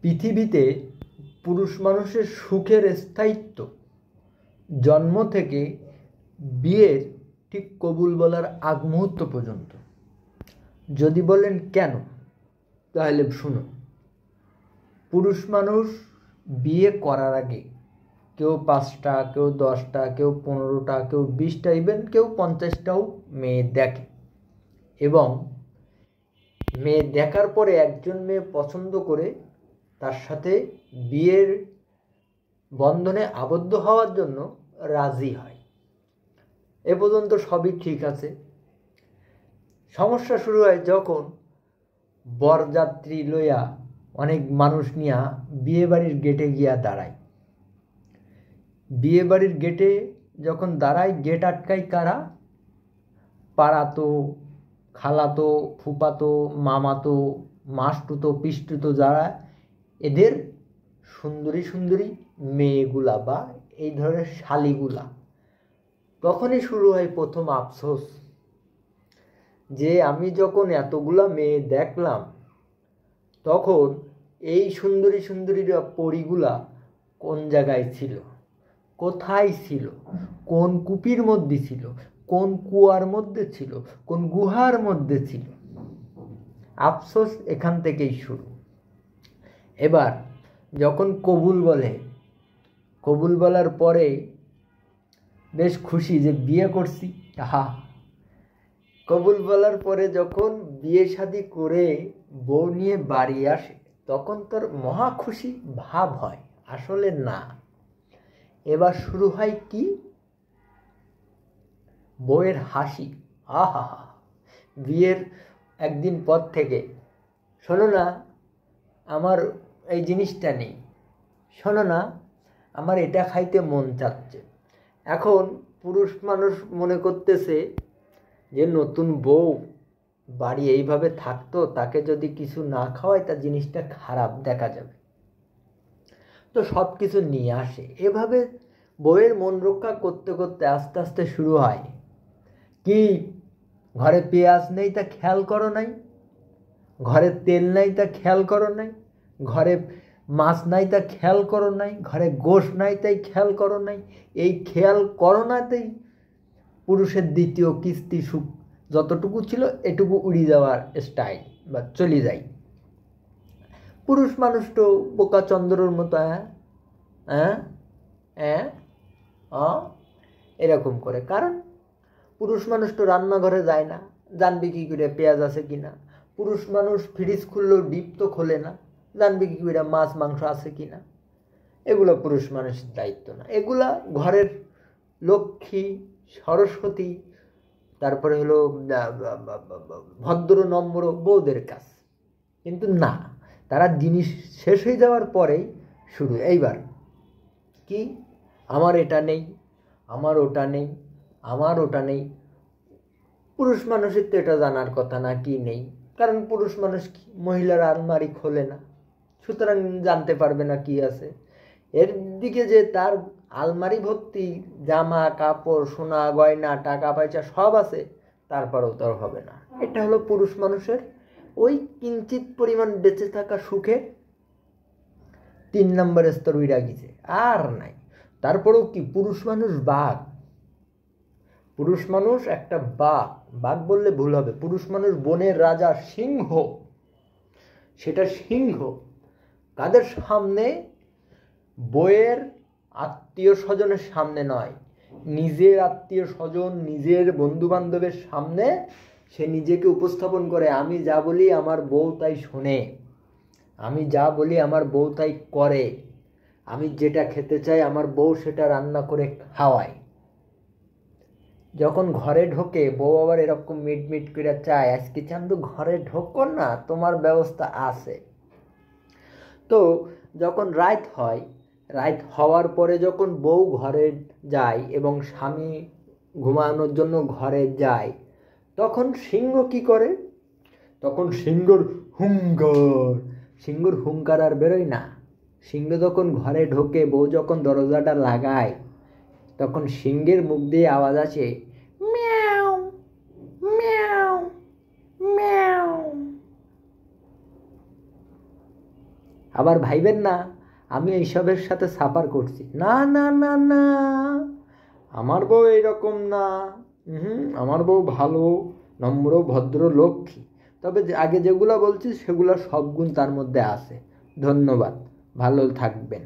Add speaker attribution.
Speaker 1: পৃথিবীতে পুরুষ মানুষের সুখের স্থায়িত্ব জন্ম থেকে বিয়ের ঠিক কবুল বলার আগ মুহূর্ত পর্যন্ত। যদি বলেন কেন, তাহলে শুনুন। পুরুষ মানুষ বিয়ে করার আগে কেউ 5টা, কেউ 10টা, কেউ 15টা, কেউ 20টা, ইভেন কেউ 50টাও মেয়ে দেখে, এবং মেয়ে দেখার পরে একজন মেয়ে পছন্দ করে তার সাথে বিয়ের বন্ধনে আবদ্ধ হওয়ার জন্য রাজি হয়। এ পর্যন্ত সবই ঠিক আছে। সমস্যা শুরু হয় যখন বরযাত্রী লইয়া অনেক মানুষ নিয়া বিয়ে বাড়ির গেটে গিয়া দাঁড়ায়। বিয়ে বাড়ির গেটে যখন দাঁড়ায়, গেট আটকায় কারা? পাড়াতো, খালাতো, ফুপাতো, মামাতো, মাসতুতো, পিসতুতো যারা, এদের সুন্দরী সুন্দরী মেয়েগুলা বা এই ধরনের শালিগুলা। তখনই শুরু হয় প্রথম আফসোস, যে আমি যখন এতগুলা মেয়ে দেখলাম, তখন এই সুন্দরী সুন্দরী পরীগুলা কোন জায়গায় ছিল, কোথায় ছিল, কোন কূপির মধ্যে ছিল, কোন কুয়ার মধ্যে ছিল, কোন গুহার মধ্যে ছিল। আফসোস এখান থেকেই শুরু। এবার যখন কবুল বলে, কবুল বলার পরে বেশ খুশি যে বিয়ে করছি। কবুল বলার পরে যখন বিয়ে শাদী করে বউ নিয়ে বাড়ি আসে, তখন তোর মহা খুশি ভাব হয়। আসলে না, এবার শুরু হয় কি? বউয়ের হাসি। আহা, বিয়ের একদিন পর থেকে, শোনো না আমার এই জিনিসটা নেই, শোনো না আমার এটা খাইতে মন চাচ্ছে। এখন পুরুষ মানুষ মনে করতেছে যে নতুন বউ বাড়ি এইভাবে থাকতো, তাকে যদি কিছু না খাওয়ায় তা জিনিসটা খারাপ দেখা যাবে, তো সব কিছু নিয়ে আসে। এভাবে বউয়ের মন রক্ষা করতে করতে আস্তে আস্তে শুরু হয় কি, ঘরে পেঁয়াজ নেই তা খেয়াল করো নাই, ঘরে তেল নাই তা খেয়াল করো নাই, ঘরে মাছ নাই তা খেয়াল করো নাই, ঘরে গোশ নাই তাই খেয়াল করো নাই। এই খেয়াল করো নাতেই পুরুষের দ্বিতীয় কিস্তি সুখ যতটুকু ছিল এটুকু উড়ে যাওয়ার স্টাইল বা চলে যায়। পুরুষ মানুষ তো বোকা চন্দ্রর মতো এরকম করে। কারণ পুরুষ মানুষ তো রান্নাঘরে যায় না, জানবে কি করে পেঁয়াজ আছে কিনা। পুরুষ মানুষ ফ্রিজ খুললেও ডিপ তো খোলে না, জানবে কি করে মাছ মাংস আছে কিনা। এগুলো পুরুষ মানুষের দায়িত্ব না, এগুলা ঘরের লক্ষ্মী, সরস্বতী, তারপরে হলো ভদ্র নম্র বউদের কাজ। কিন্তু না, তারা জিনিস শেষ হয়ে যাওয়ার পরেই শুরু। এইবার কি, আমার এটা নেই, আমার ওটা নেই, আমার ওটা নেই। পুরুষ মানুষের তো এটা জানার কথা না কি নেই, কারণ পুরুষ মানুষ মহিলার আলমারি খোলে না, সুতরাং জানতে পারবে না কি আছে। এর দিকে যে তার আলমারি ভর্তি জামা কাপড়, সোনা গয়না, টাকা পয়সা সব আছে, তারপরেও তার হবে না। এটা হলো পুরুষ মানুষের ওই কিঞ্চিত পরিমাণ বেঁচে থাকা সুখে 3 নম্বর স্তর উইরা গেছে, আর নাই। তারপরেও কি, পুরুষ মানুষ বাঘ, পুরুষ মানুষ একটা বাঘ, বাঘ বললে ভুল হবে, পুরুষ মানুষ বনের রাজা, সিংহ। সেটা সিংহ কাদের সামনে? বইয়ের আত্মীয় স্বজনের সামনে নয়, নিজের আত্মীয় স্বজন, নিজের বন্ধু বান্ধবের সামনে সে নিজেকে উপস্থাপন করে। আমি যা বলি আমার বউ তাই শোনে, আমি যা বলি আমার বউ তাই করে, আমি যেটা খেতে চাই আমার বউ সেটা রান্না করে খাওয়ায়। যখন ঘরে ঢোকে বউ আবার এরকম মিট মিট করে চায়, আজকে চান্দু ঘরে ঢোকো না, তোমার ব্যবস্থা আছে। তো যখন রাত হয়, রাত হওয়ার পরে যখন বউ ঘরে যায় এবং স্বামী ঘুমানোর জন্য ঘরে যায়, তখন সিংহ কি করে? তখন সিংহর হুঙ্কার, সিংহর হুঙ্কার আর বেরোয় না। সিংহ যখন ঘরে ঢোকে, বউ যখন দরজাটা লাগায়, তখন সিংহের মুখ দিয়ে আওয়াজ আসে, মিয়াও মিয়াও মিয়াও। আবার ভাইবেন না আমি এইসবের সাথে সাফার করছি, না না না না, আমার বউ এইরকম না। আমার বউ ভালো, নম্র, ভদ্র, লক্ষ্মী। তবে আগে যেগুলো বলছি সেগুলো সব গুণ তার মধ্যে আছে। ধন্যবাদ, ভালো থাকবেন।